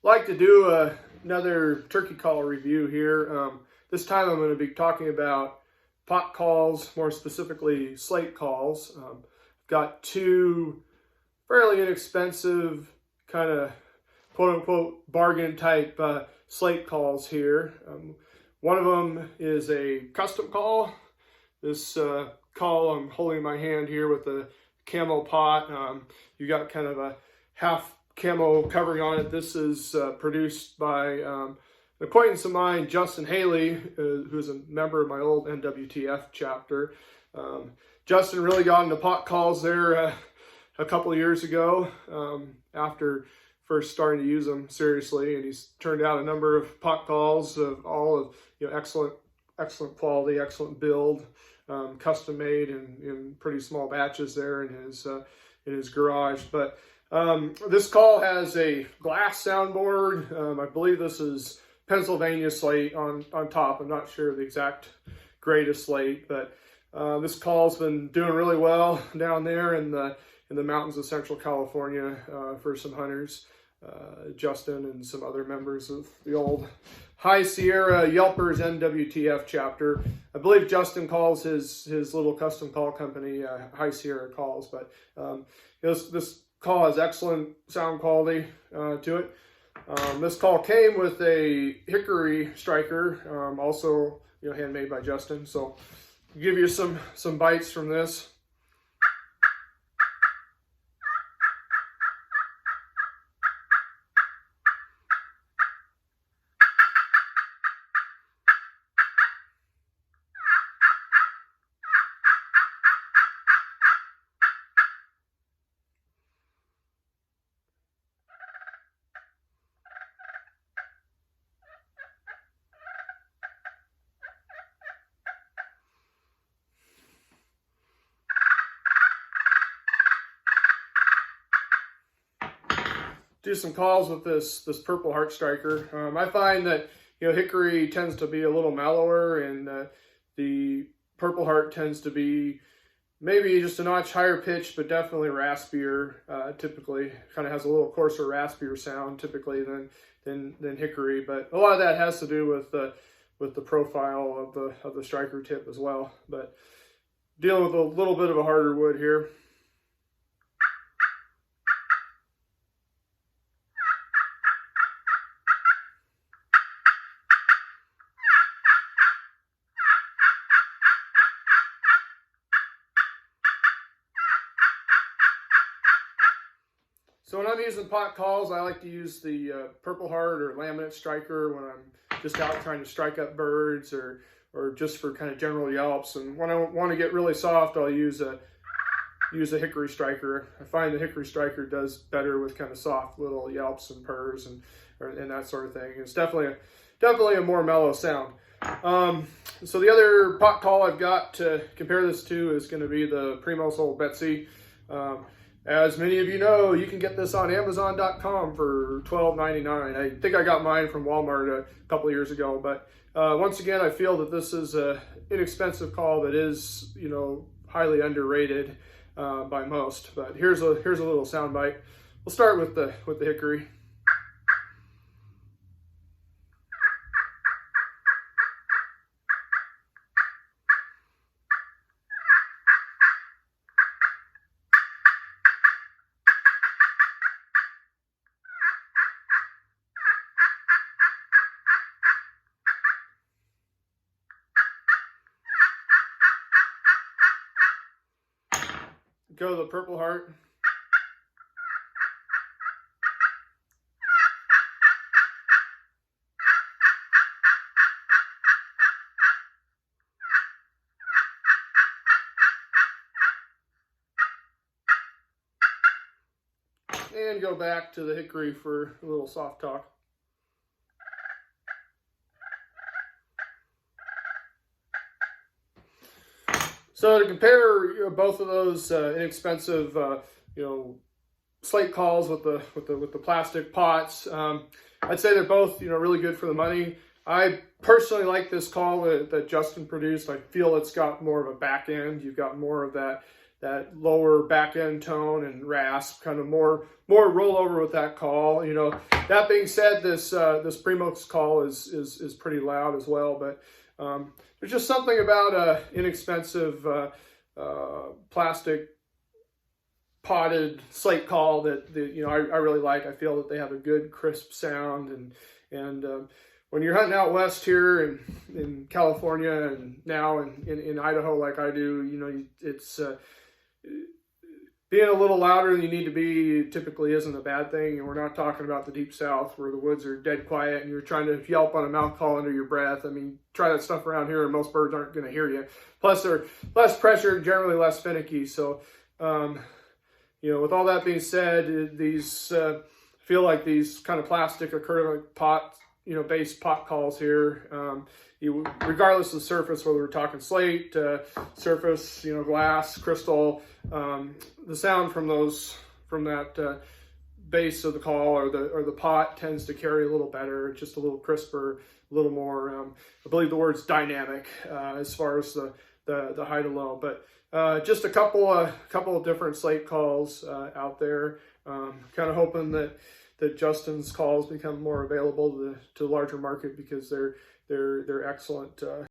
like to do another turkey call review here. This time I'm going to be talking about pot calls, more specifically slate calls. Got two fairly inexpensive kind of quote-unquote bargain type slate calls here. One of them is a custom call. This call I'm holding in my hand here with the camo pot. You got kind of a half camo covering on it. This is produced by an acquaintance of mine, Justin Haley, who's a member of my old NWTF chapter. Justin really got into pot calls there a couple of years ago after first starting to use them seriously, and he's turned out a number of pot calls of all of excellent quality, excellent build, custom made in pretty small batches there in his garage. But this call has a glass soundboard. I believe this is Pennsylvania slate on top. I'm not sure the exact grade of slate, but this call's been doing really well down there in the mountains of Central California for some hunters. Justin and some other members of the old High Sierra Yelpers NWTF chapter. I believe Justin calls his little custom call company High Sierra Calls, but this call has excellent sound quality to it. This call came with a hickory striker, also handmade by Justin. So I'll give you some bites from this. Do some calls with this Purple Heart striker. I find that hickory tends to be a little mellower, and the Purple Heart tends to be maybe just a notch higher pitched, but definitely raspier. Typically, kind of has a little coarser, raspier sound typically than hickory. But a lot of that has to do with the profile of the striker tip as well. But dealing with a little bit of a harder wood here. So when I'm using pot calls, I like to use the Purple Heart or laminate striker when I'm just out trying to strike up birds or just for kind of general yelps. And when I want to get really soft, I'll use a hickory striker. I find the hickory striker does better with kind of soft little yelps and purrs and that sort of thing. It's definitely a more mellow sound. So the other pot call I've got to compare this to is going to be the Primos Ol Betsy. As many of you know, you can get this on Amazon.com for $12.99. I think I got mine from Walmart a couple of years ago. But once again, I feel that this is an inexpensive call that is, highly underrated by most. But here's a little sound bite. We'll start with the hickory. Go to the Purple Heart. And go back to the hickory for a little soft talk. So to compare both of those inexpensive slate calls with the plastic pots, I'd say they're both really good for the money. I personally like this call that Justin produced. I feel it's got more of a back end. You've got more of that that lower back end tone and rasp, kind of more rollover with that call. You know, that being said, this Primos call is pretty loud as well, but there's just something about a inexpensive plastic potted slate call that you know I really like. I feel that they have a good crisp sound, and when you're hunting out west here in California and now in Idaho like I do, you know, it's being a little louder than you need to be typically isn't a bad thing. And we're not talking about the deep south where the woods are dead quiet and you're trying to yelp on a mouth call under your breath. I mean, try that stuff around here and most birds aren't going to hear you. Plus they're less pressure, generally less finicky. So, you know, with all that being said, these feel like these kind of plastic acrylic pot, you know, based pot calls here. Regardless of the surface, whether we're talking slate, surface, you know, glass, crystal, the sound from that base of the call or the pot tends to carry a little better, just a little crisper, a little more. I believe the word's dynamic as far as the high to low, but just a couple of different slate calls out there. Kind of hoping that Justin's calls become more available to the larger market because they're excellent